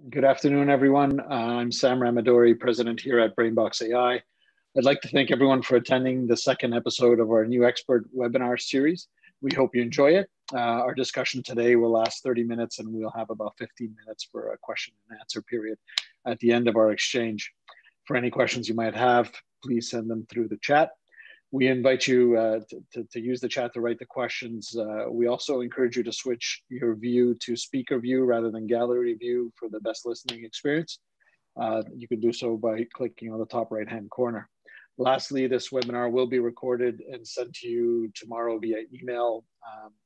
Good afternoon, everyone. I'm Sam Ramadori, president here at BrainBox AI. I'd like to thank everyone for attending the second episode of our new expert webinar series. We hope you enjoy it. Our discussion today will last 30 minutes and we'll have about 15 minutes for a question and answer period at the end of our exchange. For any questions you might have, please send them through the chat. We invite you to use the chat to write the questions. We also encourage you to switch your view to speaker view rather than gallery view for the best listening experience. You can do so by clicking on the top right-hand corner. Lastly, this webinar will be recorded and sent to you tomorrow via email.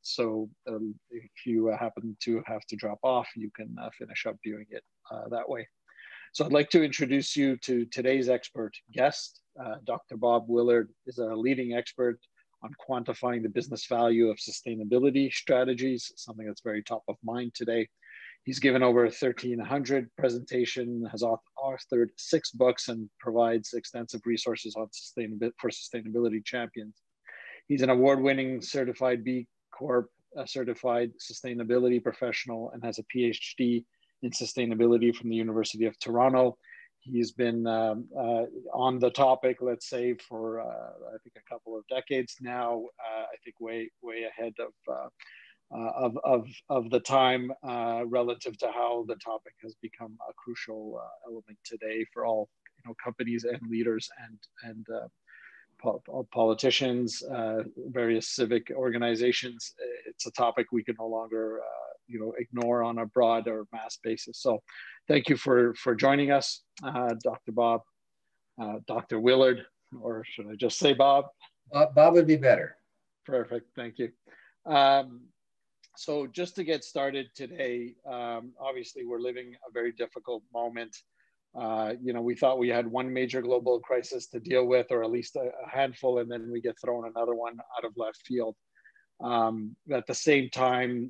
If you happen to have to drop off, you can finish up viewing it that way. So I'd like to introduce you to today's expert guest. Dr. Bob Willard is a leading expert on quantifying the business value of sustainability strategies, something that's very top of mind today. He's given over 1,300 presentations, has authored 6 books, and provides extensive resources on sustainability champions. He's an award-winning certified B Corp, certified sustainability professional, and has a PhD in sustainability from the University of Toronto. He's been on the topic, let's say, for I think a couple of decades now. I think way ahead of the time relative to how the topic has become a crucial element today for all companies and leaders and politicians, various civic organizations. It's a topic we can no longer ignore on a broad or mass basis. So thank you for joining us, Dr. Bob, Dr. Willard, or should I just say Bob? Bob would be better. Perfect, thank you. So just to get started today, obviously we're living a very difficult moment. We thought we had one major global crisis to deal with, or at least a handful, and then we get thrown another one out of left field. At the same time,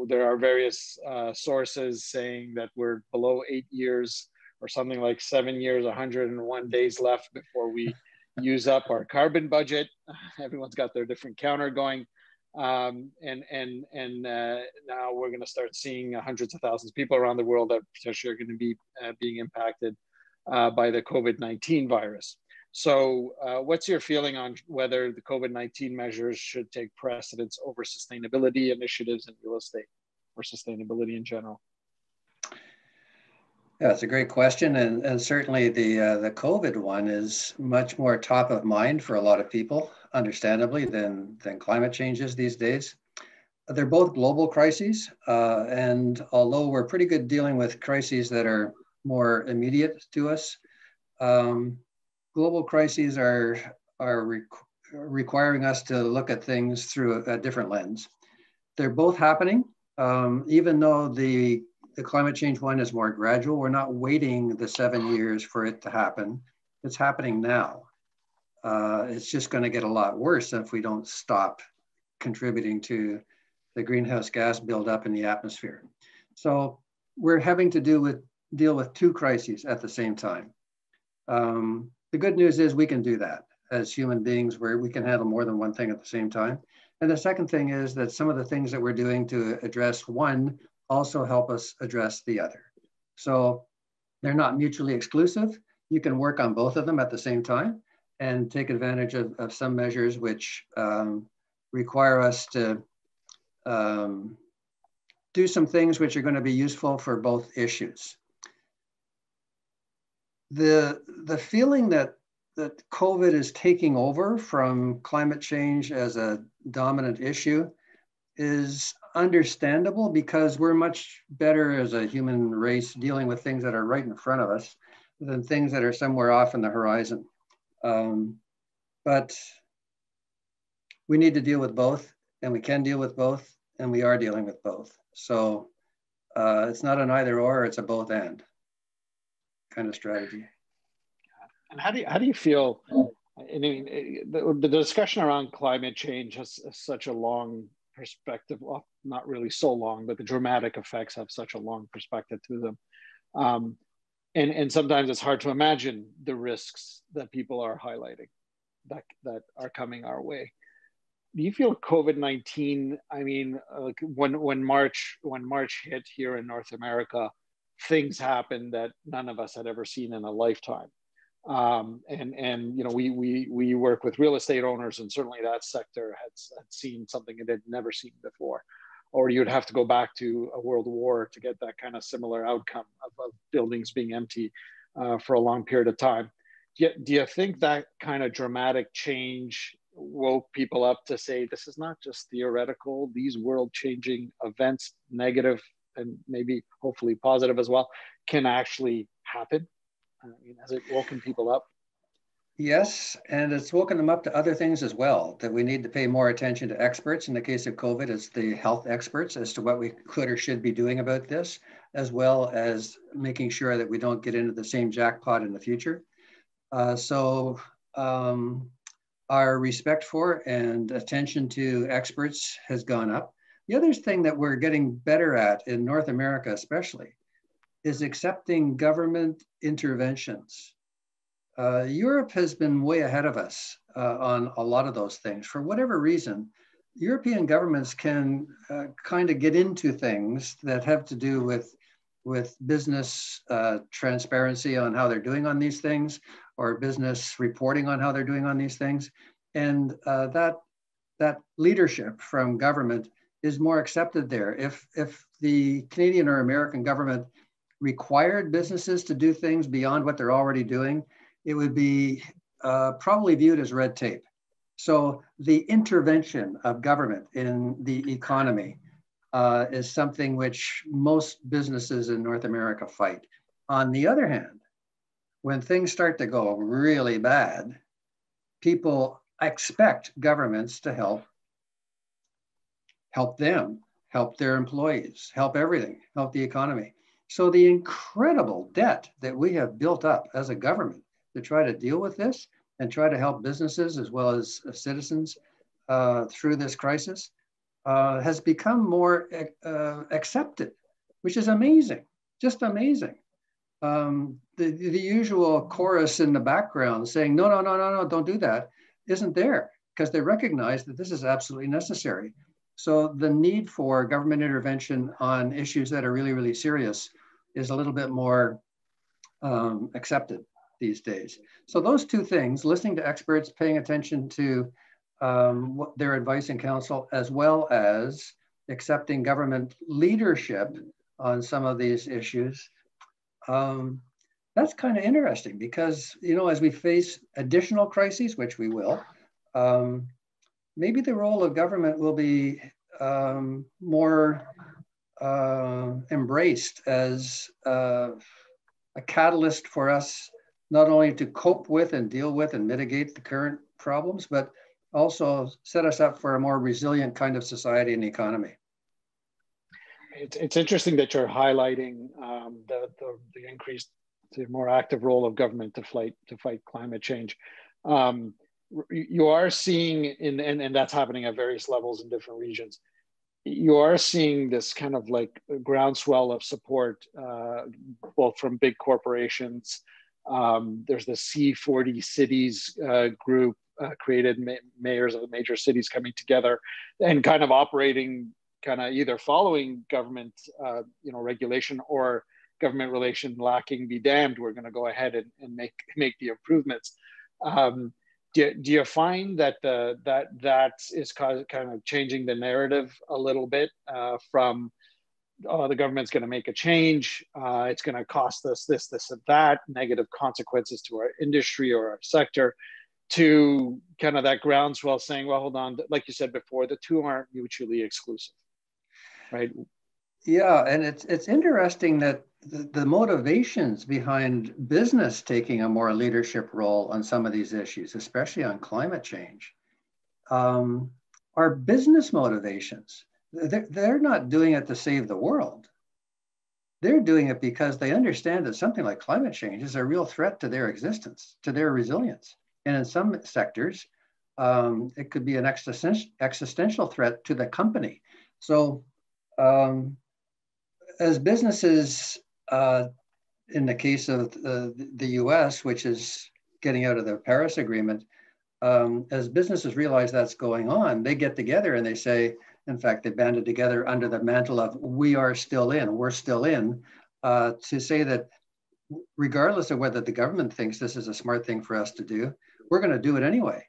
there are various sources saying that we're below 8 years or something like 7 years, 101 days left before we use up our carbon budget. Everyone's got their different counter going. And now we're going to start seeing hundreds of thousands of people around the world that potentially are going to be being impacted by the COVID-19 virus. So what's your feeling on whether the COVID-19 measures should take precedence over sustainability initiatives in real estate or sustainability in general? Yeah, it's a great question. And certainly the COVID one is much more top of mind for a lot of people, understandably, than climate changes these days. They're both global crises. And although we're pretty good dealing with crises that are more immediate to us, global crises are requiring us to look at things through a different lens. They're both happening, even though the climate change one is more gradual. We're not waiting the 7 years for it to happen. It's happening now. It's just going to get a lot worse if we don't stop contributing to the greenhouse gas buildup in the atmosphere. So we're having to deal with 2 crises at the same time. The good news is we can do that as human beings, where we can handle more than one thing at the same time. And the second thing is that some of the things that we're doing to address one also help us address the other. So they're not mutually exclusive. You can work on both of them at the same time and take advantage of some measures which require us to do some things which are going to be useful for both issues. The feeling that COVID is taking over from climate change as a dominant issue is understandable, because we're much better as a human race dealing with things that are right in front of us than things that are somewhere off in the horizon. But we need to deal with both, and we can deal with both, and we are dealing with both. So it's not an either or, it's a both and kind of strategy. And how do you feel? I mean, the discussion around climate change has such a long perspective. Well, not really so long, but the dramatic effects have such a long perspective to them. And sometimes it's hard to imagine the risks that people are highlighting that are coming our way. Do you feel COVID-19, I mean, when March hit here in North America, things happen that none of us had ever seen in a lifetime. And you know, we work with real estate owners, and certainly that sector had seen something it had never seen before. Or you'd have to go back to a world war to get that kind of similar outcome of buildings being empty for a long period of time. Do you think that kind of dramatic change woke people up to say, this is not just theoretical, these world-changing events, negative and maybe hopefully positive as well, can actually happen? I mean, has it woken people up? Yes, and it's woken them up to other things as well, that we need to pay more attention to experts. In the case of COVID, it's the health experts as to what we could or should be doing about this, as well as making sure that we don't get into the same jackpot in the future. So our respect for and attention to experts has gone up. The other thing that we're getting better at in North America especially is accepting government interventions. Europe has been way ahead of us on a lot of those things. For whatever reason, European governments can kind of get into things that have to do with business transparency on how they're doing on these things, or business reporting on how they're doing on these things. And that leadership from government is more accepted there. If the Canadian or American government required businesses to do things beyond what they're already doing, it would be probably viewed as red tape. So the intervention of government in the economy is something which most businesses in North America fight. On the other hand, when things start to go really bad, people expect governments to help them, help their employees, help everything, help the economy. So the incredible debt that we have built up as a government to try to deal with this and try to help businesses as well as citizens through this crisis has become more accepted, which is amazing, just amazing. The usual chorus in the background saying, no, don't do that, isn't there, because they recognize that this is absolutely necessary. So the need for government intervention on issues that are really, really serious is a little bit more accepted these days. So those two things, listening to experts, paying attention to their advice and counsel, as well as accepting government leadership on some of these issues, that's kind of interesting because, you know, as we face additional crises, which we will, maybe the role of government will be more embraced as a catalyst for us, not only to cope with and deal with and mitigate the current problems, but also set us up for a more resilient kind of society and economy. It's interesting that you're highlighting the increased, the more active role of government to fight climate change. You are seeing, and that's happening at various levels in different regions, you are seeing this kind of like groundswell of support, both from big corporations. There's the C40 cities group created, mayors of the major cities coming together and kind of operating, kind of either following government regulation or government relation lacking be damned. We're going to go ahead and make the improvements. Do you find that that is kind of changing the narrative a little bit from, oh, the government's going to make a change, it's going to cost us this, and that, negative consequences to our industry or our sector, to kind of that groundswell saying, well, hold on, like you said before, the two aren't mutually exclusive, right? Yeah, and it's interesting that the motivations behind business taking a more leadership role on some of these issues, especially on climate change, are business motivations. They're not doing it to save the world. They're doing it because they understand that something like climate change is a real threat to their existence, to their resilience. And in some sectors, it could be an existential threat to the company. So as businesses, in the case of the US, which is getting out of the Paris Agreement, as businesses realize that's going on, they get together and they say, in fact, they banded together under the mantle of we're still in, to say that regardless of whether the government thinks this is a smart thing for us to do, we're going to do it anyway.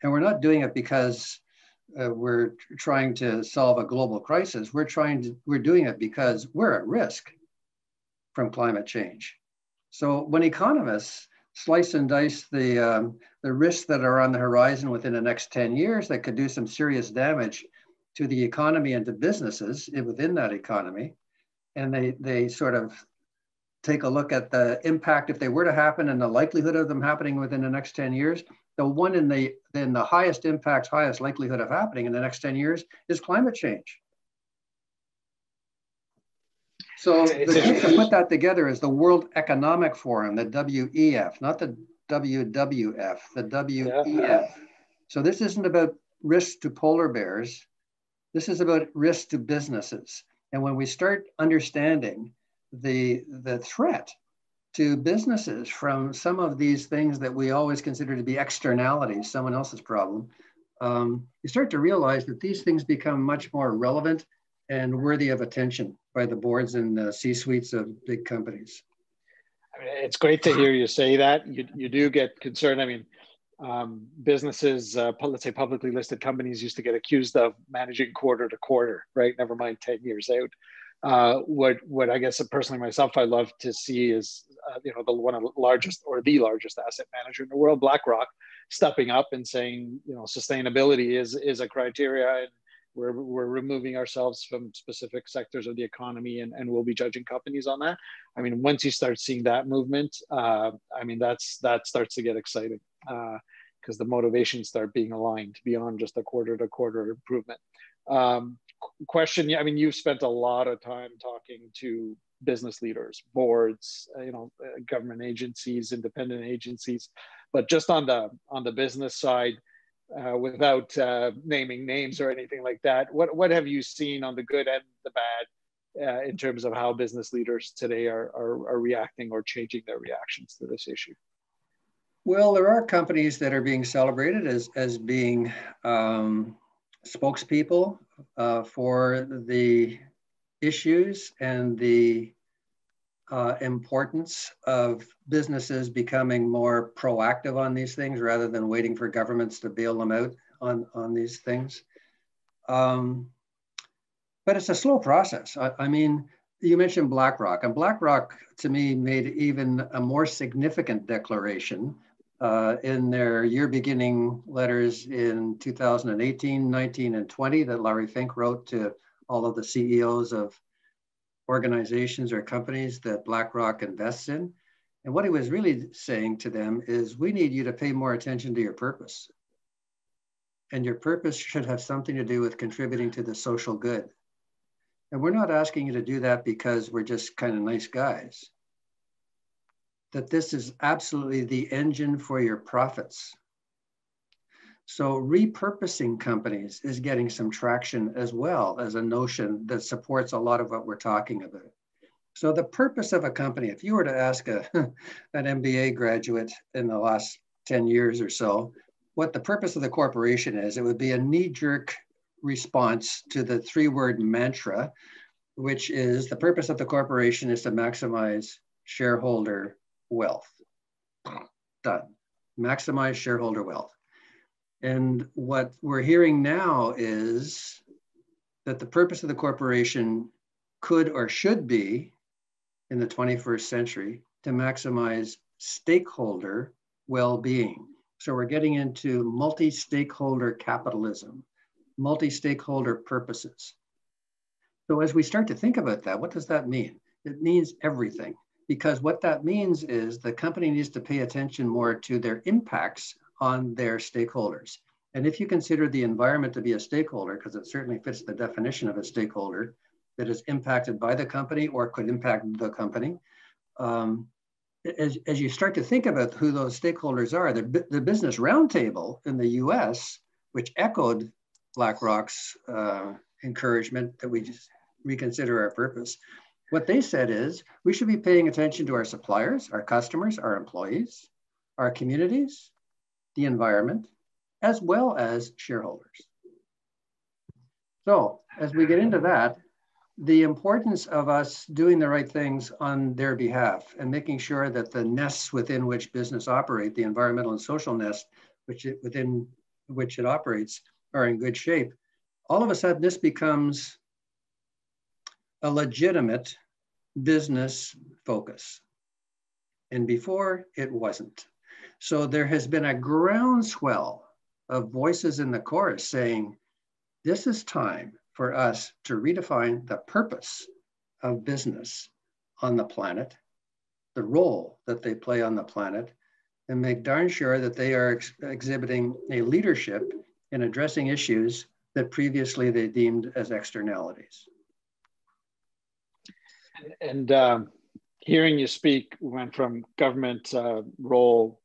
And we're not doing it because we're trying to solve a global crisis. We're doing it because we're at risk from climate change. So when economists slice and dice the risks that are on the horizon within the next 10 years that could do some serious damage to the economy and to businesses within that economy, and they sort of take a look at the impact if they were to happen and the likelihood of them happening within the next 10 years, the one in the highest impact, highest likelihood of happening in the next 10 years is climate change. So the group to put that together is the World Economic Forum, the WEF, not the WWF, the WEF. Yeah. So this isn't about risks to polar bears. This is about risks to businesses. And when we start understanding the threat to businesses from some of these things that we always consider to be externalities, someone else's problem, you start to realize that these things become much more relevant and worthy of attention by the boards and C-suites of big companies. I mean, it's great to hear you say that. You do get concerned. I mean, businesses, let's say publicly listed companies, used to get accused of managing quarter to quarter, right? Never mind 10 years out. What I guess personally myself, I love to see is, one of the largest or the largest asset manager in the world, BlackRock, stepping up and saying, sustainability is a criteria, and we're removing ourselves from specific sectors of the economy, and we'll be judging companies on that. I mean, once you start seeing that movement, I mean, that starts to get exciting because the motivations start being aligned beyond just a quarter to quarter improvement. Question, I mean, you've spent a lot of time talking to business leaders, boards, government agencies, independent agencies, but just on the business side, without naming names or anything like that, what have you seen on the good and the bad in terms of how business leaders today are reacting or changing their reactions to this issue? Well, there are companies that are being celebrated as being spokespeople for the issues and the importance of businesses becoming more proactive on these things rather than waiting for governments to bail them out on these things. But it's a slow process. I mean, you mentioned BlackRock, and BlackRock to me made even a more significant declaration in their year beginning letters in 2018, 19, and 20 that Larry Fink wrote to all of the CEOs of organizations or companies that BlackRock invests in. And what he was really saying to them is, we need you to pay more attention to your purpose. And your purpose should have something to do with contributing to the social good. And we're not asking you to do that because we're just kind of nice guys. That this is absolutely the engine for your profits. So repurposing companies is getting some traction as well as a notion that supports a lot of what we're talking about. So the purpose of a company, if you were to ask an MBA graduate in the last 10 years or so, what the purpose of the corporation is, it would be a knee-jerk response to the three-word mantra, which is the purpose of the corporation is to maximize shareholder wealth. Done. Maximize shareholder wealth. And what we're hearing now is that the purpose of the corporation could or should be in the 21st century to maximize stakeholder well-being. So we're getting into multi-stakeholder capitalism, multi-stakeholder purposes. So as we start to think about that, what does that mean? It means everything, because what that means is the company needs to pay attention more to their impacts on their stakeholders. And if you consider the environment to be a stakeholder, because it certainly fits the definition of a stakeholder that is impacted by the company or could impact the company, as you start to think about who those stakeholders are, the Business Roundtable in the US, which echoed BlackRock's encouragement that we just reconsider our purpose, what they said is we should be paying attention to our suppliers, our customers, our employees, our communities, the environment, as well as shareholders. So as we get into that, the importance of us doing the right things on their behalf and making sure that the nests within which business operate, the environmental and social nest within which it operates, are in good shape, all of a sudden this becomes a legitimate business focus. And before, it wasn't. So there has been a groundswell of voices in the chorus saying, this is time for us to redefine the purpose of business on the planet, the role that they play on the planet, and make darn sure that they are exhibiting a leadership in addressing issues that previously they deemed as externalities. And hearing you speak, went from government role,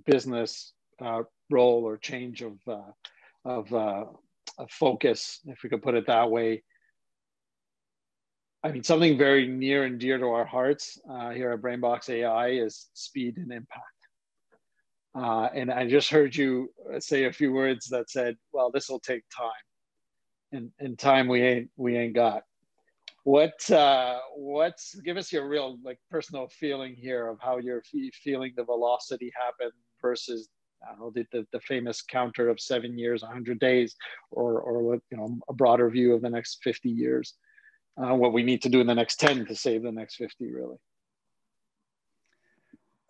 business role, or change of focus, if we could put it that way. I mean, something very near and dear to our hearts here at BrainBox AI is speed and impact. And I just heard you say a few words that said, well, this will take time, and time we ain't got. What's give us your real personal feeling here of how you're feeling the velocity happen versus, I don't know, the famous counter of 7 years, 100 days, or what, a broader view of the next 50 years, what we need to do in the next 10 to save the next 50, really.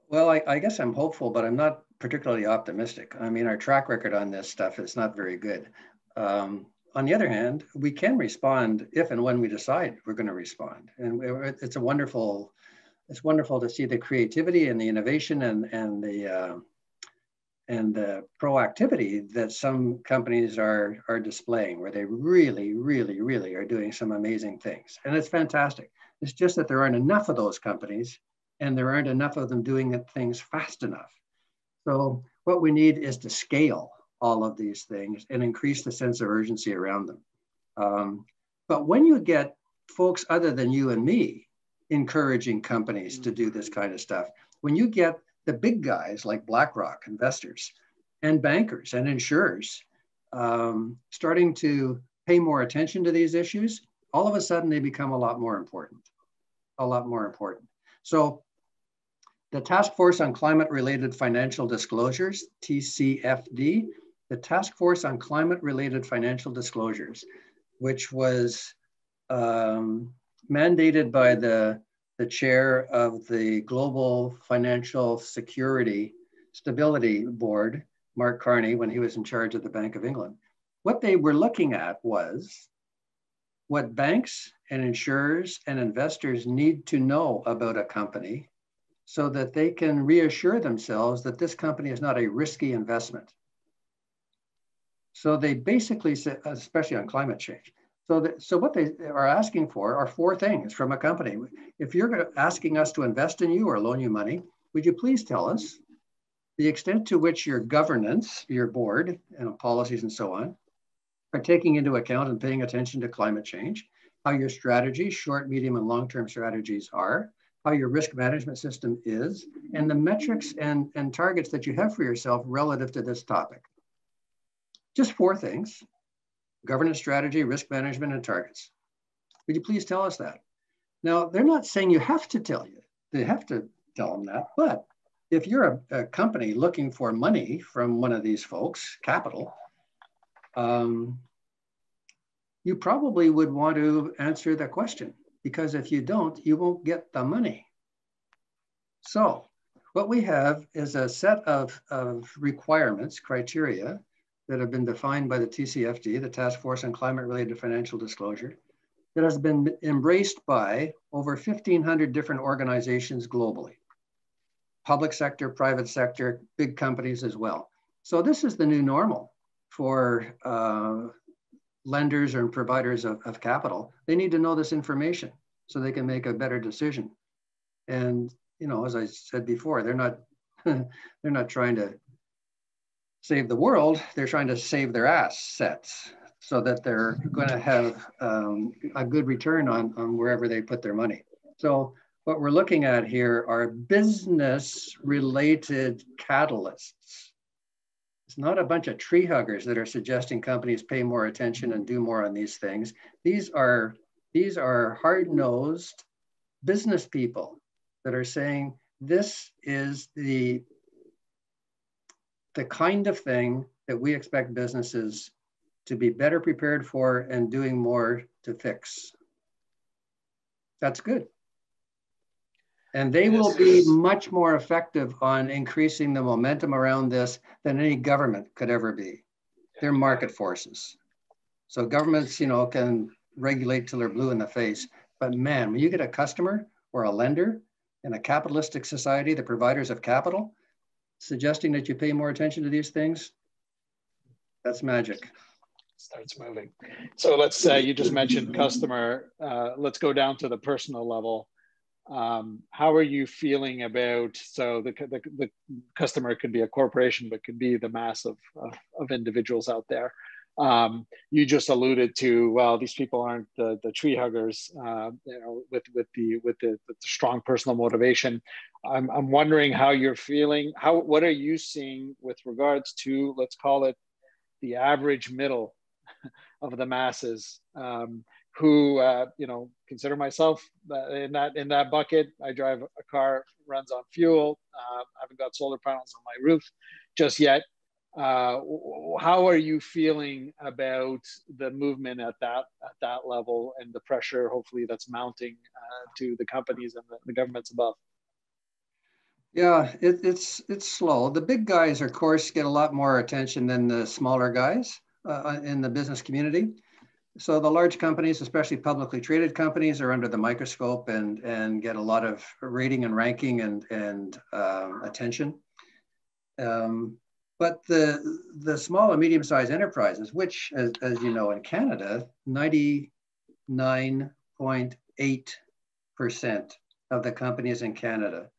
Well, I guess I'm hopeful, but I'm not particularly optimistic. I mean, our track record on this stuff is not very good. On the other hand, we can respond if and when we decide we're going to respond. And it's wonderful to see the creativity and the innovation and the proactivity that some companies are displaying, where they really, really, really are doing some amazing things. And it's fantastic. It's just that there aren't enough of those companies, and there aren't enough of them doing things fast enough. So what we need is to scale all of these things and increase the sense of urgency around them. But when you get folks other than you and me encouraging companies to do this kind of stuff, when you get the big guys like BlackRock, investors, and bankers and insurers starting to pay more attention to these issues, all of a sudden they become a lot more important, So the Task Force on Climate-Related Financial Disclosures, TCFD, the Task Force on Climate-Related Financial Disclosures, which was mandated by the chair of the Global Financial Security Stability Board, Mark Carney, when he was in charge of the Bank of England. What they were looking at was what banks and insurers and investors need to know about a company so that they can reassure themselves that this company is not a risky investment. So they basically said, especially on climate change, so what they are asking for are 4 things from a company. If you're asking us to invest in you or loan you money, would you please tell us the extent to which your governance, your board, and policies and so on, are taking into account and paying attention to climate change, how your strategies, short, medium, and long-term strategies are, how your risk management system is, and the metrics and targets that you have for yourself relative to this topic. Just 4 things: governance strategy, risk management, and targets. Would you please tell us that? Now, they're not saying you have to tell you. They have to tell them that. But if you're a company looking for money from one of these folks, capital, you probably would want to answer the question, because if you don't, you won't get the money. So what we have is a set of requirements, criteria, that have been defined by the TCFD, the Task Force on Climate-Related Financial Disclosure, that has been embraced by over 1,500 different organizations globally. Public sector, private sector, big companies as well. So this is the new normal for lenders and providers of capital. They need to know this information so they can make a better decision. And, as I said before, they're not trying to save the world, they're trying to save their assets so that they're going to have a good return on wherever they put their money. So what we're looking at here are business-related catalysts. It's not a bunch of tree huggers that are suggesting companies pay more attention and do more on these things. These are These are hard-nosed business people that are saying this is the kind of thing that we expect businesses to be better prepared for and doing more to fix. That's good. And they will be much more effective on increasing the momentum around this than any government could ever be. They're market forces. So governments, can regulate till they're blue in the face. But man, when you get a customer or a lender in a capitalistic society, the providers of capital, suggesting that you pay more attention to these things, that's magic. Starts moving. So let's say you just mentioned customer. Let's go down to the personal level. How are you feeling about, so the customer could be a corporation, but could be the mass of individuals out there. You just alluded to, well, these people aren't the tree huggers, with the strong personal motivation. I'm wondering how you're feeling. What are you seeing with regards to, let's call it, the average middle of the masses, who consider myself in that bucket. I drive a car, runs on fuel. I haven't got solar panels on my roof just yet. How are you feeling about the movement at that level and the pressure, hopefully, that's mounting to the companies and the governments above? Yeah, it's slow. The big guys, of course, get a lot more attention than the smaller guys in the business community. So the large companies, especially publicly traded companies, are under the microscope and get a lot of rating and ranking and attention. But the small and medium-sized enterprises, which, as you know, in Canada, 99.8% of the companies in Canada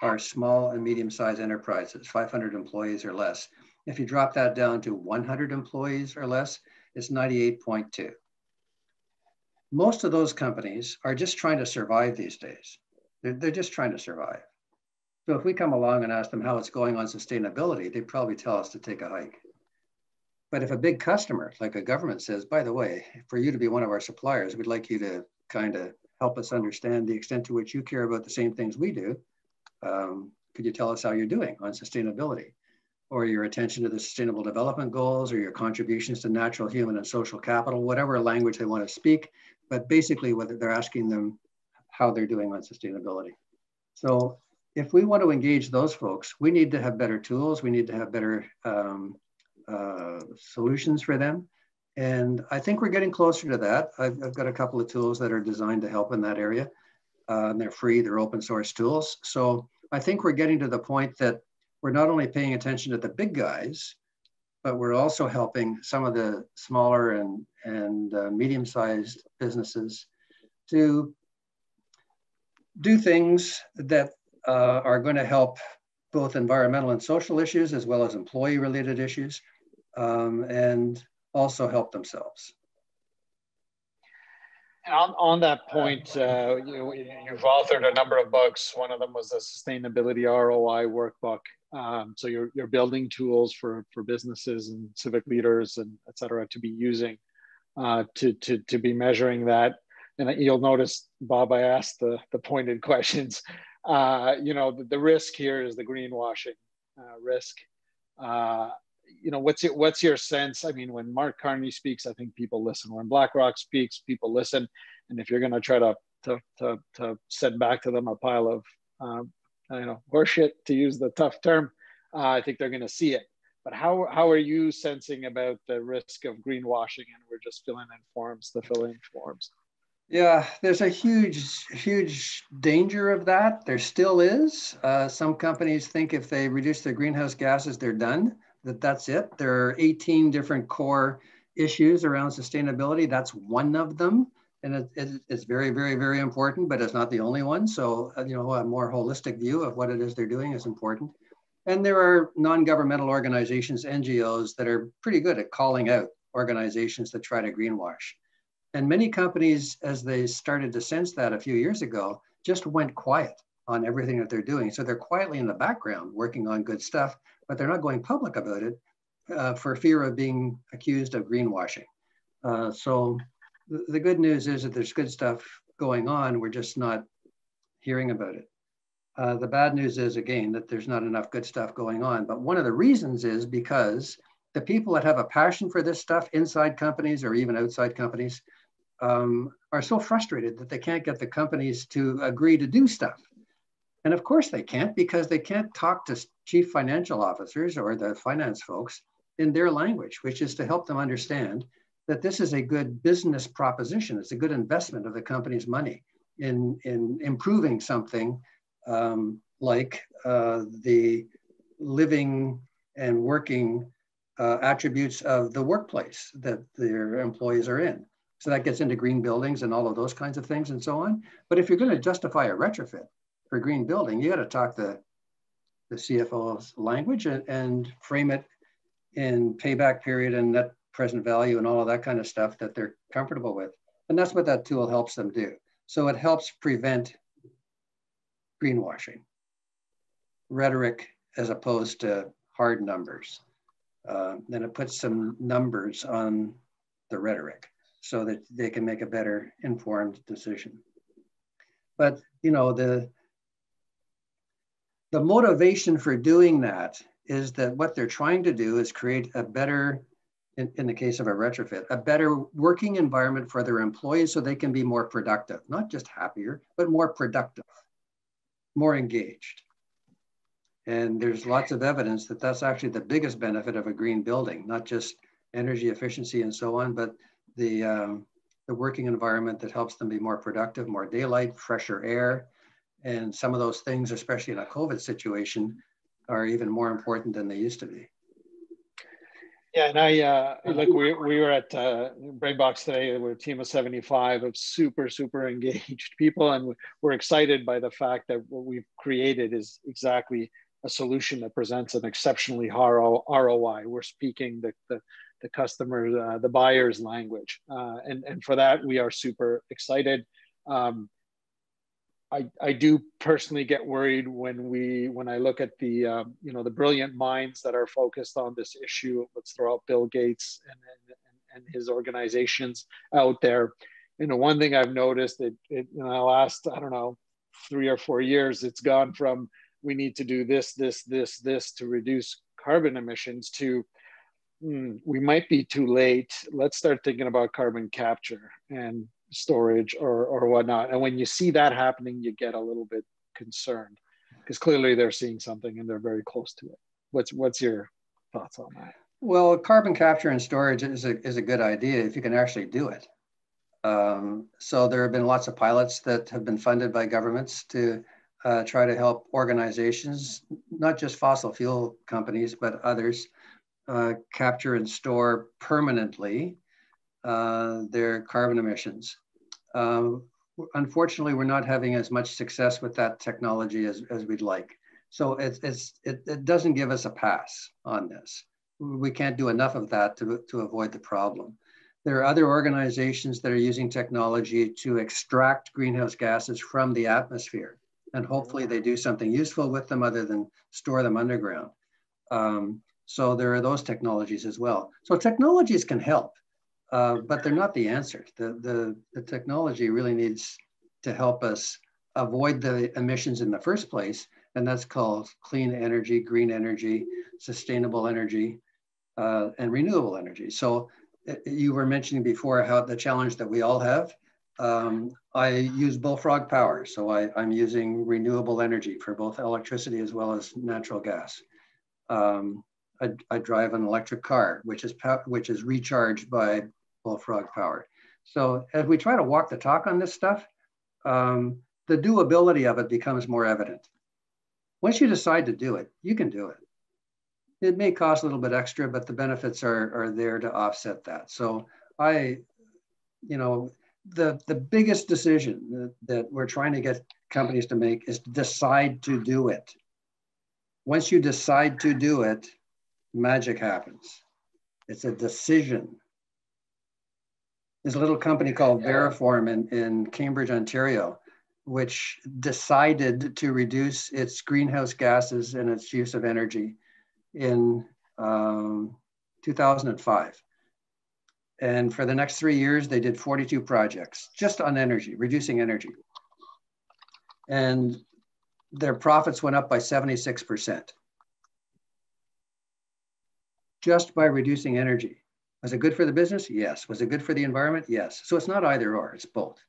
are small and medium-sized enterprises, 500 employees or less. If you drop that down to 100 employees or less, it's 98.2. Most of those companies are just trying to survive these days. They're just trying to survive. So if we come along and ask them how it's going on sustainability, they'd probably tell us to take a hike. But if a big customer, like a government, says, by the way, for you to be one of our suppliers, we'd like you to kind of help us understand the extent to which you care about the same things we do. Could you tell us how you're doing on sustainability? Or your attention to the Sustainable Development Goals, or your contributions to natural, human, and social capital, whatever language they want to speak, but basically whether they're asking them how they're doing on sustainability. So if we want to engage those folks, we need to have better tools, we need to have better solutions for them. And I think we're getting closer to that. I've got a couple of tools that are designed to help in that area. And they're free, they're open source tools. So I think we're getting to the point that we're not only paying attention to the big guys, but we're also helping some of the smaller and medium-sized businesses to do things that are going to help both environmental and social issues, as well as employee-related issues, and also help themselves. On that point, you've authored a number of books. One of them was a sustainability ROI workbook. So you're building tools for businesses and civic leaders and et cetera to be using to be measuring that. And you'll notice, Bob, I asked the pointed questions. The risk here is the greenwashing risk. What's your sense? I mean, when Mark Carney speaks, I think people listen. When BlackRock speaks, people listen. And if you're going to try to send back to them a pile of horseshit, to use the tough term, I think they're going to see it. But how are you sensing about the risk of greenwashing, and we're just filling in forms to fill in forms? Yeah, there's a huge danger of that. There still is. Some companies think if they reduce their greenhouse gases, they're done, that's it. There are 18 different core issues around sustainability. That's one of them. And it's very, very, very important, but it's not the only one. So, a more holistic view of what it is they're doing is important. And there are non-governmental organizations, NGOs, that are pretty good at calling out organizations that try to greenwash. And many companies, as they started to sense that a few years ago, just went quiet on everything that they're doing. So they're quietly in the background working on good stuff, but they're not going public about it for fear of being accused of greenwashing. So the good news is that there's good stuff going on. We're just not hearing about it. The bad news is, again, that there's not enough good stuff going on. But one of the reasons is because the people that have a passion for this stuff inside companies or even outside companies are so frustrated that they can't get the companies to agree to do stuff. And of course they can't, because they can't talk to chief financial officers or the finance folks in their language, which is to help them understand that this is a good business proposition. It's a good investment of the company's money in improving something like the living and working attributes of the workplace that their employees are in. So that gets into green buildings and all of those kinds of things and so on. But if you're going to justify a retrofit for green building, you got to talk the CFO's language and frame it in payback period and net present value and all of that kind of stuff that they're comfortable with. And that's what that tool helps them do. So it helps prevent greenwashing, rhetoric as opposed to hard numbers. Then it puts some numbers on the rhetoric so that they can make a better informed decision. But you know, the motivation for doing that is that what they're trying to do is create a better, in the case of a retrofit, a better working environment for their employees so they can be more productive, not just happier, but more productive, more engaged. And there's lots of evidence that that's actually the biggest benefit of a green building, not just energy efficiency and so on, but the working environment that helps them be more productive, more daylight, fresher air. And some of those things, especially in a COVID situation, are even more important than they used to be. Yeah, and I like we were at BrainBox today. We're a team of 75 of super engaged people, and we're excited by the fact that what we've created is exactly a solution that presents an exceptionally high ROI. We're speaking the customer, the buyer's language, and for that we are super excited. I do personally get worried when I look at the the brilliant minds that are focused on this issue. Let's throw out Bill Gates and his organizations out there. You know, one thing I've noticed that in the last, I don't know, 3 or 4 years, it's gone from we need to do this to reduce carbon emissions to we might be too late. Let's start thinking about carbon capture and storage or whatnot. And when you see that happening, you get a little bit concerned because clearly they're seeing something and they're very close to it. What's your thoughts on that? Well, carbon capture and storage is a good idea if you can actually do it. So there have been lots of pilots that have been funded by governments to try to help organizations, not just fossil fuel companies, but others, capture and store permanently their carbon emissions. Unfortunately, we're not having as much success with that technology as we'd like. So it doesn't give us a pass on this. We can't do enough of that to avoid the problem. There are other organizations that are using technology to extract greenhouse gases from the atmosphere. And hopefully they do something useful with them other than store them underground. So there are those technologies as well. So technologies can help. But they're not the answer. The technology really needs to help us avoid the emissions in the first place, and that's called clean energy, green energy, sustainable energy, and renewable energy. So you were mentioning before how the challenge that we all have. I use bullfrog power, so I'm using renewable energy for both electricity as well as natural gas. I drive an electric car, which is recharged by bullfrog power. So as we try to walk the talk on this stuff, the doability of it becomes more evident. Once you decide to do it, you can do it. It may cost a little bit extra, but the benefits are there to offset that. So the biggest decision that we're trying to get companies to make is to decide to do it. Once you decide to do it, magic happens. It's a decision. There's a little company called Veriform in Cambridge, Ontario, which decided to reduce its greenhouse gases and its use of energy in 2005. And for the next 3 years, they did 42 projects just on energy, reducing energy. And their profits went up by 76%. Just by reducing energy. Was it good for the business? Yes. Was it good for the environment? Yes. So it's not either or, it's both.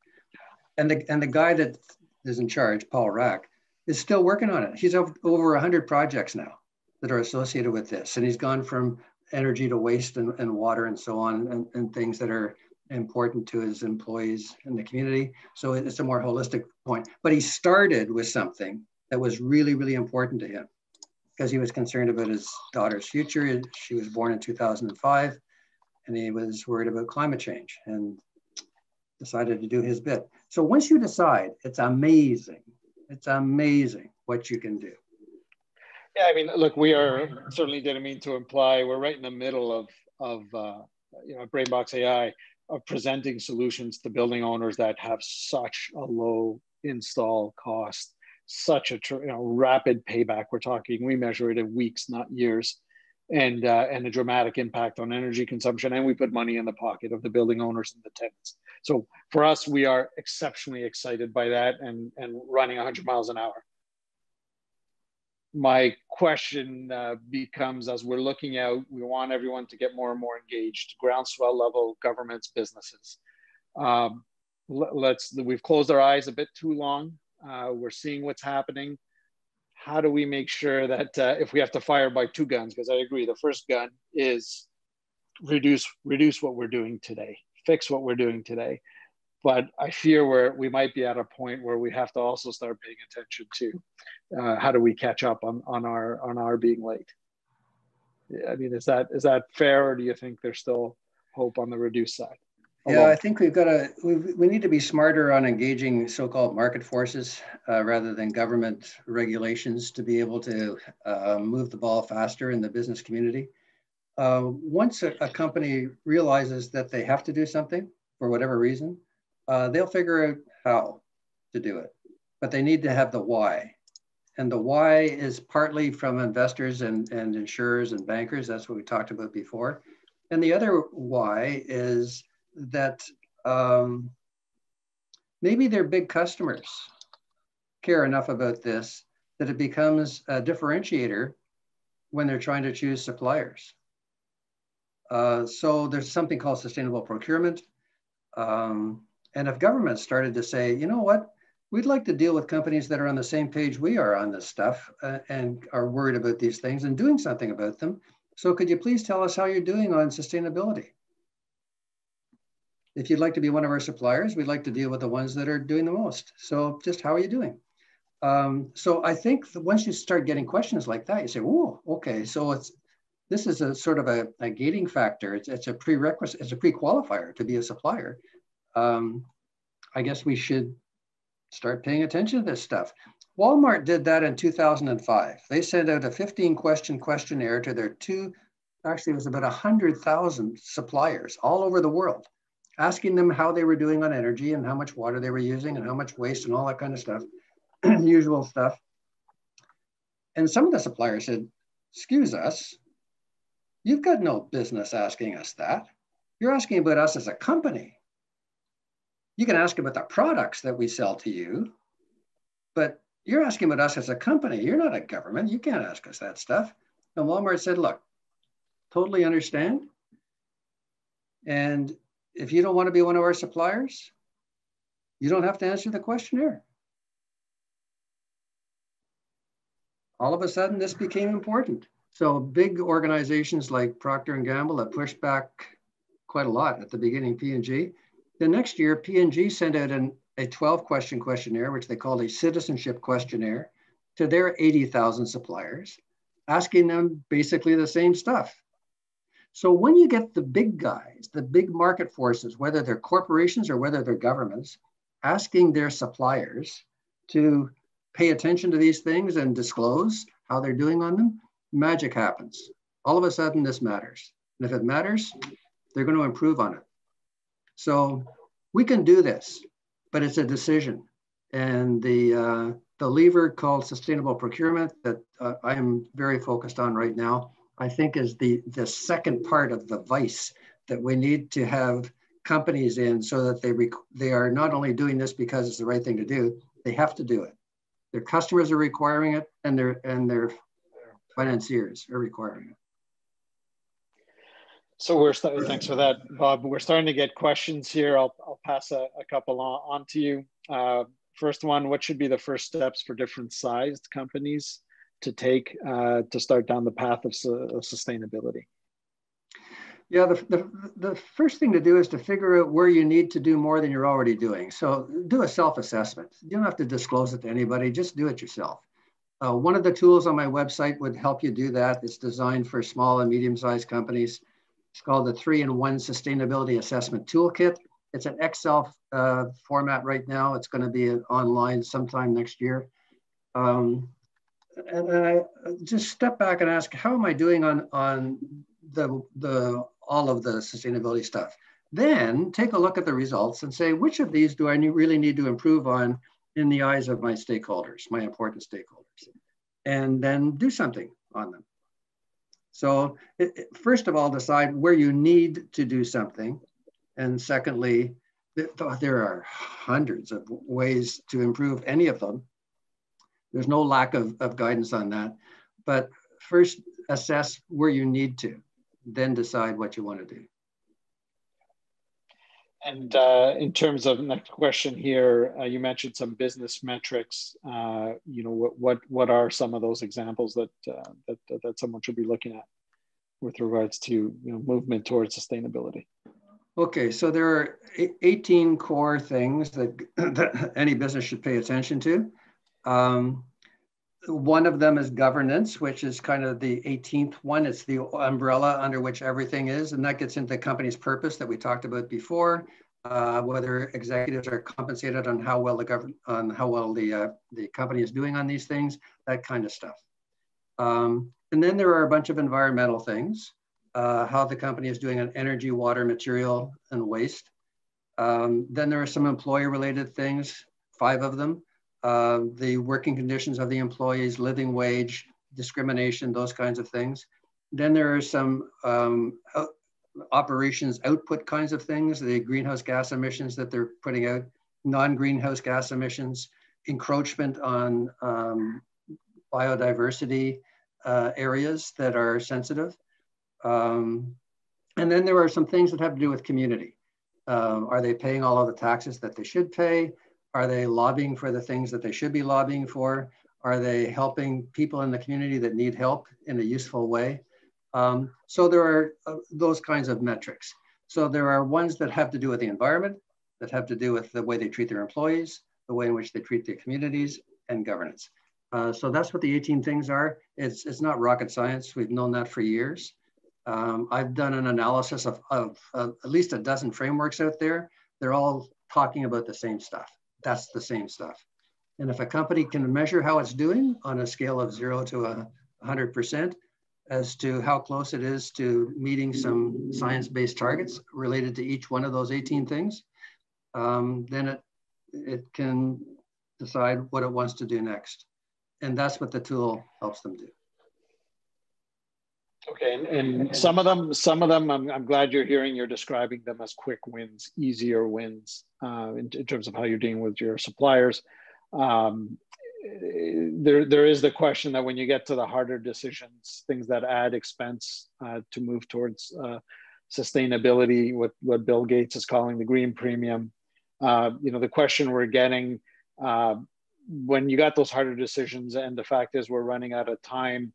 And the guy that is in charge, Paul Rack, is still working on it. He's over 100 projects now that are associated with this. And he's gone from energy to waste and water and so on, and things that are important to his employees in the community. So it's a more holistic point. But he started with something that was really, really important to him because he was concerned about his daughter's future. She was born in 2005, and he was worried about climate change and decided to do his bit. So once you decide, it's amazing. It's amazing what you can do. Yeah, I mean, look, we are certainly didn't mean to imply we're right in the middle of BrainBox AI of presenting solutions to building owners that have such a low install cost, such a rapid payback. We're talking, we measure it in weeks, not years, and a dramatic impact on energy consumption. And we put money in the pocket of the building owners and the tenants. So for us, we are exceptionally excited by that and running 100 miles an hour. My question becomes, as we're looking out, we want everyone to get more and more engaged, groundswell level, governments, businesses. We've closed our eyes a bit too long. We're seeing what's happening. How do we make sure that if we have to fire by two guns, because I agree, the first gun is reduce what we're doing today, fix what we're doing today. But I fear we might be at a point where we have to also start paying attention to how do we catch up on our being late. I mean, is that fair, or do you think there's still hope on the reduce side? Yeah, I think we need to be smarter on engaging so-called market forces rather than government regulations to be able to move the ball faster in the business community. Once a company realizes that they have to do something for whatever reason, they'll figure out how to do it, but they need to have the why. And the why is partly from investors and insurers and bankers. That's what we talked about before. And the other why is that maybe their big customers care enough about this that it becomes a differentiator when they're trying to choose suppliers. So there's something called sustainable procurement. And if governments started to say, you know what, we'd like to deal with companies that are on the same page we are on this stuff and are worried about these things and doing something about them. So could you please tell us how you're doing on sustainability? If you'd like to be one of our suppliers, we'd like to deal with the ones that are doing the most. So just how are you doing? So I think once you start getting questions like that, you say, oh, okay, so this is a sort of a gating factor. It's a prerequisite, it's a pre-qualifier to be a supplier. I guess we should start paying attention to this stuff. Walmart did that in 2005. They sent out a 15-question questionnaire to their actually it was about 100,000 suppliers all over the world, asking them how they were doing on energy and how much water they were using and how much waste and all that kind of stuff, usual stuff. And some of the suppliers said, excuse us, you've got no business asking us that. You're asking about us as a company. You can ask about the products that we sell to you, but you're asking about us as a company. You're not a government. You can't ask us that stuff. And Walmart said, look, totally understand. And if you don't want to be one of our suppliers, you don't have to answer the questionnaire. All of a sudden, this became important. So big organizations like Procter & Gamble that pushed back quite a lot at the beginning, P&G. The next year, P&G sent out a 12-question questionnaire, which they called a citizenship questionnaire, to their 80,000 suppliers, asking them basically the same stuff. So when you get the big guys, the big market forces, whether they're corporations or whether they're governments, asking their suppliers to pay attention to these things and disclose how they're doing on them, magic happens. All of a sudden, this matters. And if it matters, they're going to improve on it. So we can do this, but it's a decision. And the lever called sustainable procurement that I am very focused on right now, I think is the second part of the vice that we need to have companies in so that they are not only doing this because it's the right thing to do, they have to do it. Their customers are requiring it, and their financiers are requiring it. So thanks for that, Bob. We're starting to get questions here. I'll pass a couple on to you. First one, what should be the first steps for different sized companies to take to start down the path of sustainability? Yeah, the first thing to do is to figure out where you need to do more than you're already doing. So do a self-assessment. You don't have to disclose it to anybody, just do it yourself. One of the tools on my website would help you do that. It's designed for small and medium-sized companies. It's called the 3-in-1 Sustainability Assessment Toolkit. It's an Excel format right now. It's going to be online sometime next year. And I just step back and ask, how am I doing on all of the sustainability stuff? Then take a look at the results and say, which of these do I really need to improve on in the eyes of my stakeholders, my important stakeholders, and then do something on them. So first of all, decide where you need to do something. And secondly, there are hundreds of ways to improve any of them. There's no lack of guidance on that. But first, assess where you need to, then decide what you want to do. And in terms of next question here, you mentioned some business metrics. What are some of those examples that someone should be looking at with regards to movement towards sustainability? Okay, so there are 18 core things that any business should pay attention to. One of them is governance, which is kind of the 18th one. It's the umbrella under which everything is, and that gets into the company's purpose that we talked about before, whether executives are compensated on how well the company is doing on these things, that kind of stuff. And then there are a bunch of environmental things, how the company is doing on energy, water, material, and waste. Then there are some employee-related things, 5 of them. The working conditions of the employees, living wage, discrimination, those kinds of things. Then there are some operations output kinds of things, the greenhouse gas emissions that they're putting out, non-greenhouse gas emissions, encroachment on biodiversity areas that are sensitive. And then there are some things that have to do with community. Are they paying all of the taxes that they should pay? Are they lobbying for the things that they should be lobbying for? Are they helping people in the community that need help in a useful way? So there are those kinds of metrics. So there are ones that have to do with the environment, that have to do with the way they treat their employees, the way in which they treat their communities, and governance. So that's what the 18 things are. It's not rocket science. We've known that for years. I've done an analysis of at least a dozen frameworks out there. They're all talking about the same stuff. That's the same stuff. And if a company can measure how it's doing on a scale of 0 to 100% as to how close it is to meeting some science-based targets related to each one of those 18 things, then it can decide what it wants to do next. And that's what the tool helps them do. Okay, and some of them, I'm glad you're describing them as quick wins, easier wins in terms of how you're dealing with your suppliers. There is the question that when you get to the harder decisions, things that add expense to move towards sustainability, what Bill Gates is calling the green premium, the question we're getting when you got those harder decisions, and the fact is we're running out of time,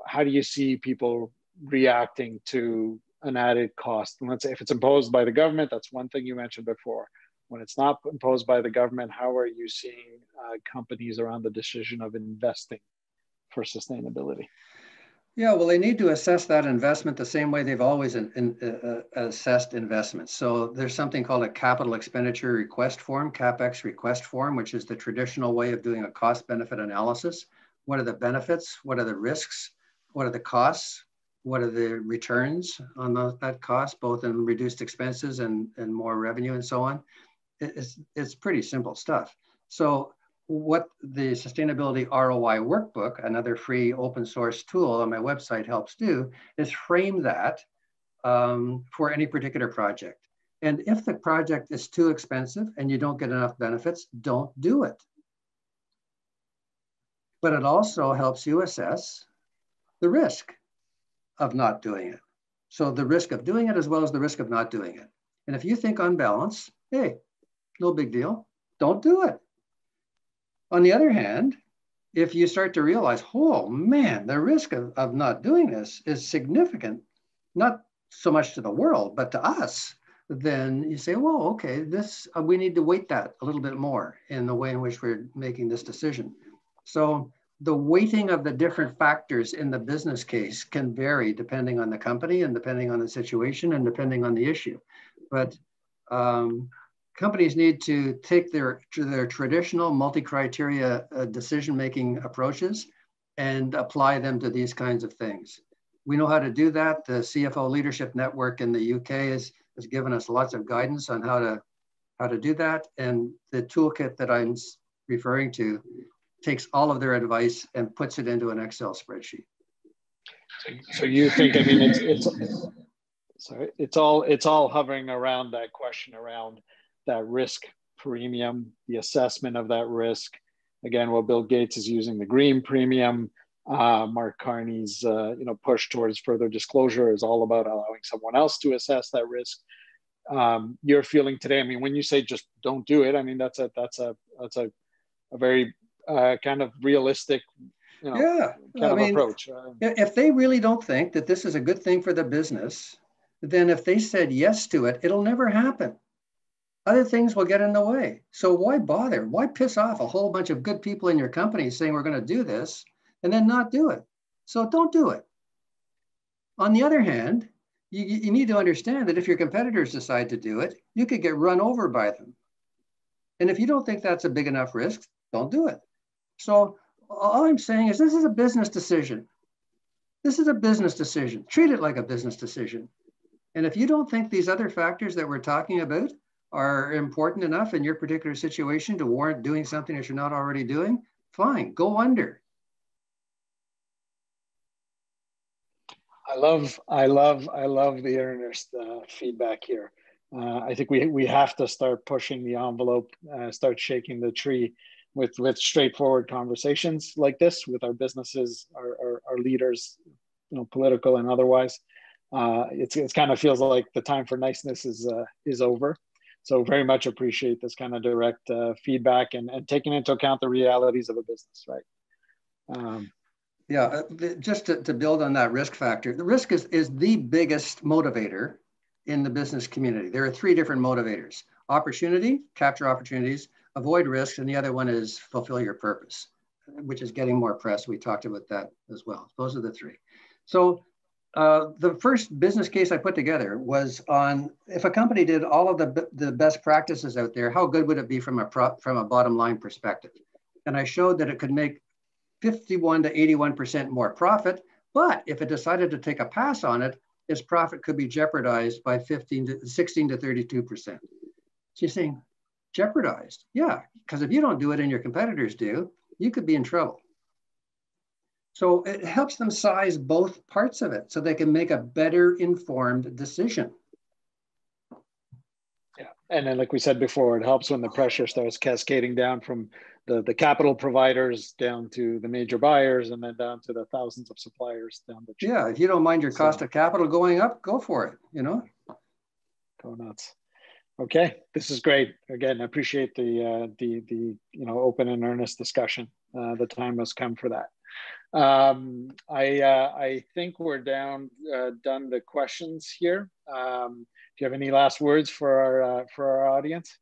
how do you see people reacting to an added cost? And let's say if it's imposed by the government, that's one thing you mentioned before. When it's not imposed by the government, how are you seeing companies around the decision of investing for sustainability? Yeah, well, they need to assess that investment the same way they've always assessed investments. So there's something called a capital expenditure request form, CapEx request form, which is the traditional way of doing a cost benefit analysis. What are the benefits? What are the risks? What are the costs? What are the returns on that cost, both in reduced expenses and more revenue and so on? It's pretty simple stuff. So what the Sustainability ROI Workbook, another free open source tool on my website, helps do is frame that for any particular project. And if the project is too expensive and you don't get enough benefits, don't do it. But it also helps you assess the risk of not doing it. So the risk of doing it as well as the risk of not doing it. And if you think on balance, hey, no big deal, don't do it. On the other hand, if you start to realize, oh man, the risk of not doing this is significant, not so much to the world, but to us, then you say, well, okay, this we need to weight that a little bit more in the way in which we're making this decision. So the weighting of the different factors in the business case can vary depending on the company and depending on the situation and depending on the issue. But companies need to take their traditional multi-criteria decision-making approaches and apply them to these kinds of things. We know how to do that. The CFO Leadership Network in the UK has given us lots of guidance on how to do that. And the toolkit that I'm referring to takes all of their advice and puts it into an Excel spreadsheet. So you think, I mean, it's all hovering around that question around that risk premium, the assessment of that risk. Again, what Bill Gates is using, the green premium. Mark Carney's push towards further disclosure is all about allowing someone else to assess that risk. You're feeling today, I mean, when you say just don't do it, I mean, that's a very kind of realistic, approach. If they really don't think that this is a good thing for the business, then if they said yes to it, it'll never happen. Other things will get in the way. So why bother? Why piss off a whole bunch of good people in your company saying we're going to do this and then not do it? So don't do it. On the other hand, you need to understand that if your competitors decide to do it, you could get run over by them. And if you don't think that's a big enough risk, don't do it. So all I'm saying is this is a business decision. This is a business decision. Treat it like a business decision. And if you don't think these other factors that we're talking about are important enough in your particular situation to warrant doing something that you're not already doing, fine, go under. I love the earnest feedback here. I think we have to start pushing the envelope, start shaking the tree with straightforward conversations like this with our businesses, our leaders, political and otherwise. It's kind of feels like the time for niceness is over. So very much appreciate this kind of direct feedback and taking into account the realities of a business, right? Just to build on that risk factor, the risk is the biggest motivator in the business community. There are three different motivators: opportunity, capture opportunities, avoid risks, and the other one is fulfill your purpose, which is getting more press. We talked about that as well. Those are the three. So the first business case I put together was on if a company did all of the best practices out there, how good would it be from a bottom line perspective? And I showed that it could make 51 to 81% more profit, but if it decided to take a pass on it, its profit could be jeopardized by 16 to 32%. So you're saying jeopardized? Yeah, because if you don't do it and your competitors do, you could be in trouble. So it helps them size both parts of it so they can make a better informed decision. Yeah, and then like we said before, it helps when the pressure starts cascading down from the capital providers down to the major buyers and then down to the thousands of suppliers down the chain. Yeah, if you don't mind your cost of capital going up, go for it, Go nuts. Okay, this is great. Again, I appreciate the open and earnest discussion. The time has come for that. I think we're done the questions here. Do you have any last words for our audience?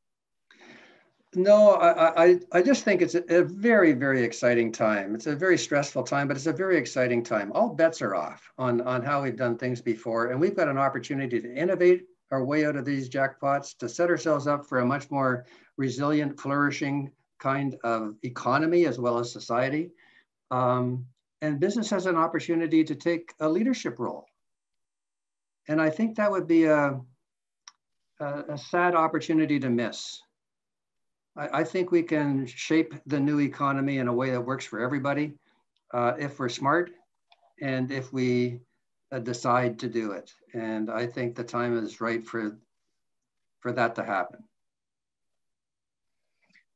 No, I just think it's a very, very exciting time. It's a very stressful time, but it's a very exciting time. All bets are off on how we've done things before. And we've got an opportunity to innovate our way out of these jackpots, to set ourselves up for a much more resilient, flourishing kind of economy as well as society. And business has an opportunity to take a leadership role. And I think that would be a sad opportunity to miss. I think we can shape the new economy in a way that works for everybody if we're smart and if we decide to do it. And I think the time is right for that to happen.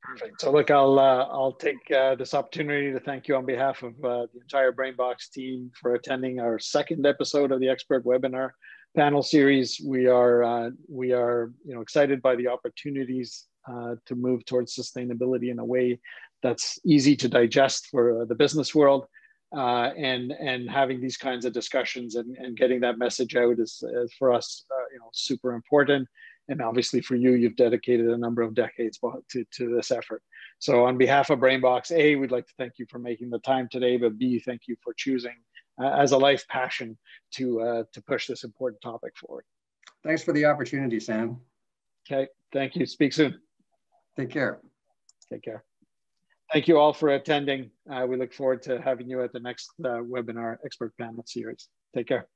Perfect. So look, I'll take this opportunity to thank you on behalf of the entire BrainBox team for attending our second episode of the expert webinar panel series. We are excited by the opportunities to move towards sustainability in a way that's easy to digest for the business world, and having these kinds of discussions and getting that message out is for us super important. And obviously for you, you've dedicated a number of decades to this effort. So on behalf of BrainBox, A, we'd like to thank you for making the time today, but B, thank you for choosing as a life passion to push this important topic forward. Thanks for the opportunity, Sam. Okay, thank you. Speak soon. Take care. Take care. Thank you all for attending. We look forward to having you at the next webinar expert panel series. Take care.